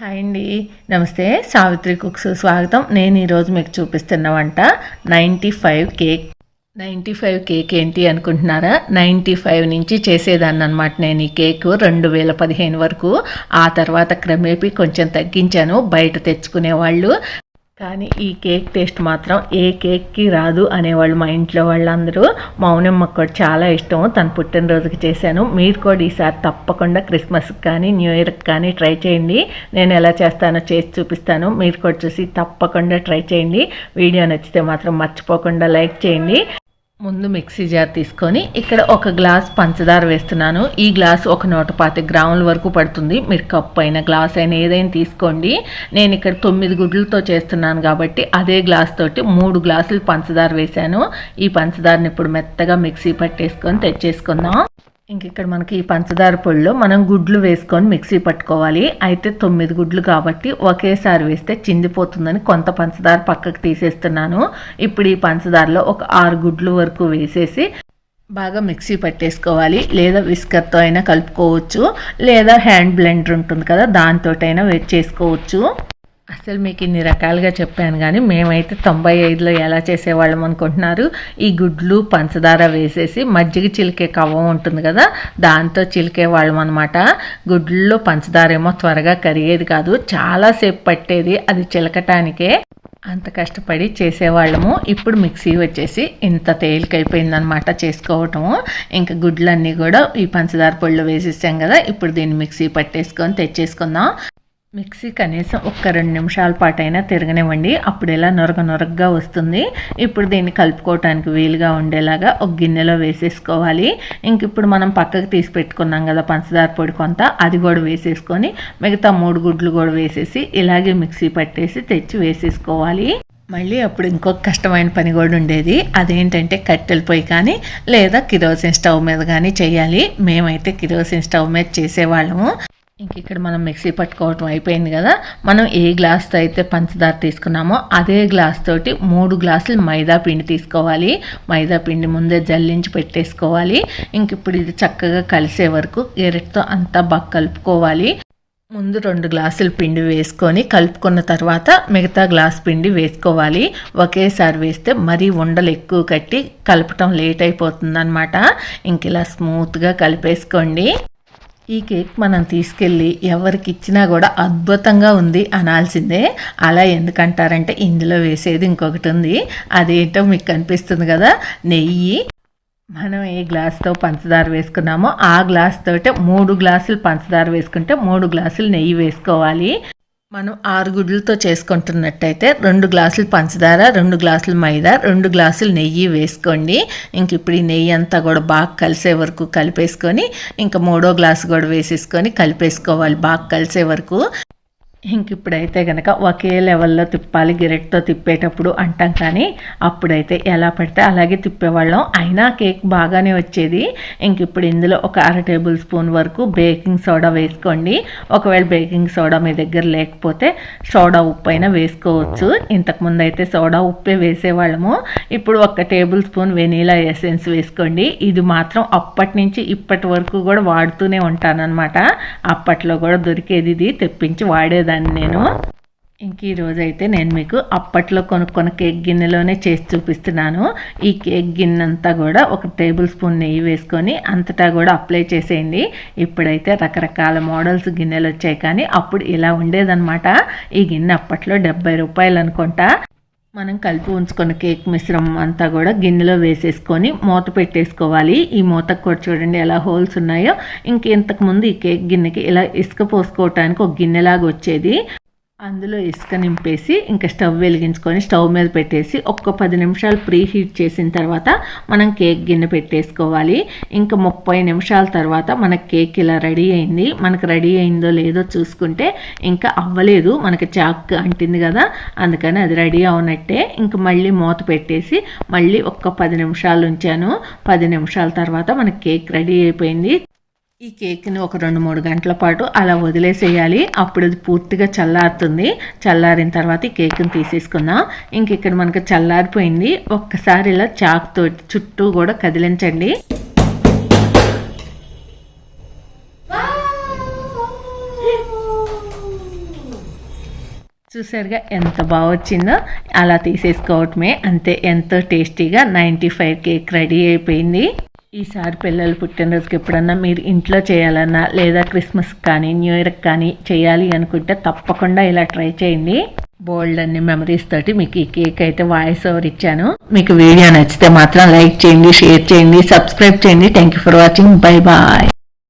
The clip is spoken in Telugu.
హాయ్ అండి. నమస్తే. సావిత్రి కుక్స్ స్వాగతం. నేను ఈరోజు మీకు చూపిస్తున్న వంట 95 కేక్. 95 కేక్ ఏంటి అనుకుంటున్నారా? 95 నుంచి చేసేదాన్ని అనమాట నేను ఈ కేక్ 2015 వరకు. ఆ తర్వాత క్రమేపీ కొంచెం తగ్గించాను బయట తెచ్చుకునేవాళ్ళు. కానీ ఈ కేక్ టేస్ట్ మాత్రం ఏ కేక్కి రాదు అనేవాళ్ళు మా ఇంట్లో వాళ్ళందరూ. మౌనమ్మకు కూడా చాలా ఇష్టం, తన పుట్టినరోజుకి చేశాను. మీరు కూడా ఈసారి తప్పకుండా క్రిస్మస్కి కానీ న్యూ ఇయర్కి కానీ ట్రై చేయండి. నేను ఎలా చేస్తానో చేసి చూపిస్తాను. మీరు కూడా చూసి తప్పకుండా ట్రై చేయండి. వీడియో నచ్చితే మాత్రం మర్చిపోకుండా లైక్ చేయండి. ముందు మిక్సీ జార్ తీసుకొని ఇక్కడ 1 గ్లాస్ పంచదార వేస్తున్నాను. ఈ గ్లాస్ 125 గ్రాముల వరకు పడుతుంది. మీరు కప్పు అయినా గ్లాస్ అయినా ఏదైనా తీసుకోండి. నేను ఇక్కడ 9 గుడ్లతో చేస్తున్నాను కాబట్టి అదే గ్లాస్ తోటి 3 గ్లాసులు పంచదార వేశాను. ఈ పంచదారని ఇప్పుడు మెత్తగా మిక్సీ పట్టేసుకొని తెచ్చేసుకుందాం. ఇంక ఇక్కడ మనకి ఈ పంచదార పొడిలో మనం గుడ్లు వేసుకొని మిక్సీ పట్టుకోవాలి. అయితే 9 గుడ్లు కాబట్టి ఒకేసారి వేస్తే చిందిపోతుందని కొంత పంచదార పక్కకు తీసేస్తున్నాను. ఇప్పుడు ఈ పంచదారలో ఒక 6 గుడ్లు వరకు వేసేసి బాగా మిక్సీ పట్టేసుకోవాలి. లేదా విస్కర్తో అయినా కలుపుకోవచ్చు, లేదా హ్యాండ్ బ్లెండర్ ఉంటుంది కదా దాంతో అయినా చేసుకోవచ్చు. అసలు మీకు ఇన్ని రకాలుగా చెప్పాను కానీ మేమైతే 95లో ఎలా చేసేవాళ్ళం అనుకుంటున్నారు? ఈ గుడ్లు పంచదార వేసేసి మజ్జిగ చిలికే కవ్వం ఉంటుంది కదా దాంతో చిలికేవాళ్ళం అనమాట. గుడ్లలో పంచదార ఏమో త్వరగా కరిగేది కాదు, చాలాసేపు పట్టేది అది చిలకటానికే. అంత కష్టపడి చేసేవాళ్ళము. ఇప్పుడు మిక్సీ వచ్చేసి ఇంత తేలికైపోయిందనమాట చేసుకోవటము. ఇంకా గుడ్లన్నీ కూడా ఈ పంచదార పొడిలో వేసేసాం కదా, ఇప్పుడు దీన్ని మిక్సీ పట్టేసుకొని తెచ్చేసుకుందాం. మిక్సీ కనీసం 1-2 నిమిషాల పాటు అయినా తిరగనివ్వండి, అప్పుడు ఇలా నొరగగా వస్తుంది. ఇప్పుడు దీన్ని కలుపుకోవటానికి వీలుగా ఉండేలాగా ఒక గిన్నెలో వేసేసుకోవాలి. ఇంక ఇప్పుడు మనం పక్కకు తీసి పెట్టుకున్నాం కదా పంచదార పొడి కొంత, అది కూడా వేసేసుకొని మిగతా 3 గుడ్లు కూడా వేసేసి ఇలాగే మిక్సీ పట్టేసి తెచ్చి వేసేసుకోవాలి. మళ్ళీ అప్పుడు ఇంకొక కష్టమైన పని కూడా ఉండేది. అదేంటంటే కట్టెల పొయ్యి కానీ లేదా కిరోసిన్ స్టవ్ మీద కానీ చేయాలి. మేమైతే కిరోసిన్ స్టవ్ మీద చేసేవాళ్ళము. ఇంక ఇక్కడ మనం మిక్సీ పట్టుకోవటం అయిపోయింది కదా, మనం ఏ గ్లాస్తో అయితే పంచదార తీసుకున్నామో అదే గ్లాస్ తోటి 3 గ్లాసులు మైదా పిండి తీసుకోవాలి. మైదా పిండి ముందే జల్లించి పెట్టేసుకోవాలి. ఇంక ఇప్పుడు ఇది చక్కగా కలిసే వరకు గెరెట్తో అంతా బాగా కలుపుకోవాలి. ముందు 2 గ్లాసులు పిండి వేసుకొని కలుపుకున్న తర్వాత మిగతా గ్లాస్ పిండి వేసుకోవాలి. ఒకేసారి వేస్తే మరీ ఉండలు ఎక్కువ కట్టి కలపటం లేట్ అయిపోతుంది అనమాట. ఇంక ఇలా స్మూత్గా కలిపేసుకోండి. ఈ కేక్ మనం తీసుకెళ్ళి ఎవరికి ఇచ్చినా కూడా అద్భుతంగా ఉంది అనాల్సిందే. అలా ఎందుకంటారంటే ఇందులో వేసేది ఇంకొకటి ఉంది. అదేంటో మీకు కనిపిస్తుంది కదా, నెయ్యి. మనం ఏ గ్లాస్తో పంచదార వేసుకున్నామో ఆ గ్లాస్ తోటే 3 గ్లాసులు పంచదార వేసుకుంటే 3 గ్లాసులు నెయ్యి వేసుకోవాలి. మనం 6 గుడ్లతో చేసుకుంటున్నట్టయితే 2 గ్లాసులు పంచదార, 2 గ్లాసులు మైదా, 2 గ్లాసులు నెయ్యి వేసుకోండి. ఇంక ఇప్పుడు ఈ నెయ్యి అంతా కూడా బాగా కలిసే వరకు కలిపేసుకొని ఇంకా 3వ గ్లాసు కూడా వేసేసుకొని కలిపేసుకోవాలి బాగా కలిసే వరకు. ఇంక ఇప్పుడైతే కనుక ఒకే లెవెల్లో తిప్పాలి. గిరెట్తో తిప్పేటప్పుడు అంటాం కానీ అప్పుడైతే ఎలా పడితే అలాగే తిప్పేవాళ్ళం, అయినా కేక్ బాగానే వచ్చేది. ఇంక ఇప్పుడు ఇందులో ఒక 1/2 టేబుల్ స్పూన్ వరకు బేకింగ్ సోడా వేసుకోండి. ఒకవేళ బేకింగ్ సోడా మీ దగ్గర లేకపోతే సోడా ఉప్పు అయినా వేసుకోవచ్చు. ఇంతకుముందు అయితే సోడా ఉప్పే వేసేవాళ్ళము. ఇప్పుడు 1 టేబుల్ స్పూన్ వెనీలా ఎసెన్స్ వేసుకోండి. ఇది మాత్రం అప్పటి నుంచి ఇప్పటి వరకు కూడా వాడుతూనే ఉంటానన్నమాట. అప్పట్లో కూడా దొరికేది, ఇది తెప్పించి వాడేదాన్ని నేను. ఇంక ఈరోజైతే నేను మీకు అప్పట్లో కొనుక్కున్న కేక్ గిన్నెలోనే చేసి చూపిస్తున్నాను. ఈ కేక్ గిన్నె అంతా కూడా 1 టేబుల్ స్పూన్ నెయ్యి వేసుకొని అంతటా కూడా అప్లై చేసేయండి. ఇప్పుడైతే రకరకాల మోడల్స్ గిన్నెలు వచ్చాయి కానీ అప్పుడు ఇలా ఉండేదన్నమాట. ఈ గిన్నె అప్పట్లో 70 రూపాయలు అనుకుంటా. మనం కలిపి ఉంచుకున్న కేక్ మిశ్రమం అంతా కూడా గిన్నెలో వేసేసుకొని మూత పెట్టేసుకోవాలి. ఈ మూతకు కూడా చూడండి ఎలా హోల్స్ ఉన్నాయో. ఇంతకుముందు ఈ కేక్ గిన్నెకి ఇలా ఇసుక పోసుకోవటానికి ఒక గిన్నెలాగా వచ్చేది. అందులో ఇసుక నింపేసి ఇంకా స్టవ్ వెలిగించుకొని స్టవ్ మీద పెట్టేసి 10 నిమిషాలు ప్రీ హీట్ చేసిన తర్వాత మనం కేక్ గిన్నె పెట్టేసుకోవాలి. ఇంకా 30 నిమిషాల తర్వాత మనకు కేక్ ఇలా రెడీ అయింది. మనకు రెడీ అయిందో లేదో చూసుకుంటే ఇంకా అవ్వలేదు, మనకి చాక్ అంటింది కదా, అందుకని అది రెడీ అవునట్టే. ఇంక మళ్ళీ మూత పెట్టేసి మళ్ళీ 10 నిమిషాలు ఉంచాను. 10 నిమిషాల తర్వాత మనకి కేక్ రెడీ అయిపోయింది. ఈ కేక్ని ఒక 2-3 గంటల పాటు అలా వదిలేసేయాలి. అప్పుడు అది పూర్తిగా చల్లారుతుంది. చల్లారిన తర్వాత ఈ కేక్ని తీసేసుకుందాం. ఇంక ఇక్కడ మనకు చల్లారిపోయింది. ఒక్కసారి ఇలా చాక్ తోటి చుట్టూ కూడా కదిలించండి. చూసారుగా ఎంత బాగా వచ్చిందో. అలా తీసేసుకోవటమే, అంతే. ఎంతో టేస్టీగా 95 కేక్ రెడీ అయిపోయింది. ఈసారి పిల్లలు పుట్టినరోజుకి ఎప్పుడన్నా మీరు ఇంట్లో చేయాలన్నా లేదా క్రిస్మస్ కానీ న్యూ ఇయర్కి కానీ చేయాలి అనుకుంటే తప్పకుండా ఇలా ట్రై చేయండి. బోల్డ్ అన్ని మెమరీస్ తోటి మీకు ఈ కేక్ అయితే వాయిస్ ఓవర్ ఇచ్చాను. మీకు వీడియో నచ్చితే మాత్రం లైక్ చేయండి, షేర్ చేయండి, సబ్స్క్రైబ్ చేయండి. Thank you for watching. Bye bye.